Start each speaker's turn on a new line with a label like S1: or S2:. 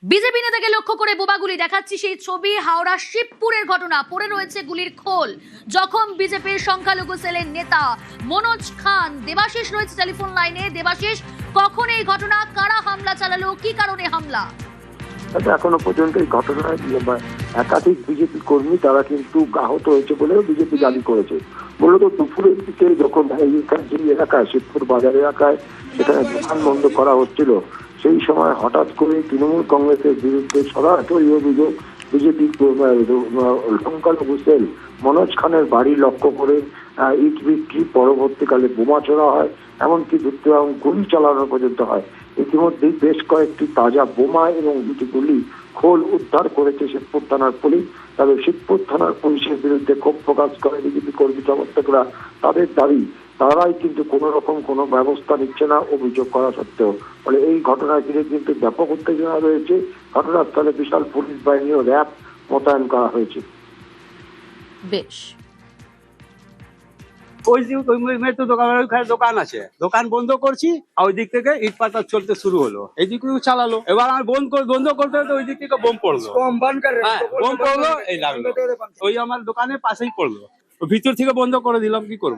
S1: BJP নেতাকে লক্ষ্য করে বোমাগুলি দেখাচ্ছি সেই ছবি। হাওড়া শিবপুরের ঘটনা, পড়ে রয়েছে গুলির খোল। জখম বিজেপির সংখ্যালঘু সেলের নেতা মনোজ খান। দেবাশিস রয়েছে টেলিফোন লাইনে। দেবাশিস, কখন এই ঘটনা, কারা হামলা চালালো, কি কারণে হামলা?
S2: এখনো পর্যন্ত এই ঘটনায় একাধিক বিজেপি কর্মী তারা কিন্তু আহত হয়েছে বলেও বিজেপি দাবি করেছে। মূলত দুপুরের দিকে যখন যে এলাকায় শিবপুর বাজার এলাকায় সেখানে দোকান বন্ধ করা হচ্ছিল, সেই সময় হঠাৎ করে তৃণমূল কংগ্রেসের বিরুদ্ধে সরাসরি অভিযোগ বিজেপি সংখ্যালঘু সেল মনোজ খানের বাড়ি লক্ষ্য করে ইট বিক্রি, পরবর্তীকালে বোমা ছোড়া হয়, এমনকি গুলি চালানো পর্যন্ত হয়। ইতিমধ্যেই বেশ কয়েকটি তাজা বোমা এবং দুটি গুলি খোল উদ্ধার করেছে শিবপুর থানার পুলিশ। তবে শিবপুর থানার পুলিশের বিরুদ্ধে ক্ষোভ প্রকাশ করে বিজেপি কর্মী সমর্থকরা। তাদের দাবি, তারাই কিন্তু কোনো রকম কোনো ব্যবস্থা নিচ্ছে না অভিযোগ করা সত্ত্বেও। ফলে এই ঘটনায় ঘিরে কিন্তু ব্যাপক উত্তেজনা রয়েছে। ঘটনাস্থলে বিশাল পুলিশ বাহিনী ও র্যাব মোতায়েন করা হয়েছে।
S1: বেশ,
S3: ওই মেয়ের তো দোকান আছে, দোকান বন্ধ করছি, আর ওই দিক থেকে ইট পাতা চলতে শুরু হলো, এই দিক থেকে চালালো। এবার আমি বন্ধ করতে হতো, ওই দিক থেকে বোম পড়লো। হ্যাঁ, বোম পড়লো, এই লাগলো, ওই আমার দোকানের পাশেই পড়লো। ভিতর থেকে বন্ধ করে দিলাম, কি করবো।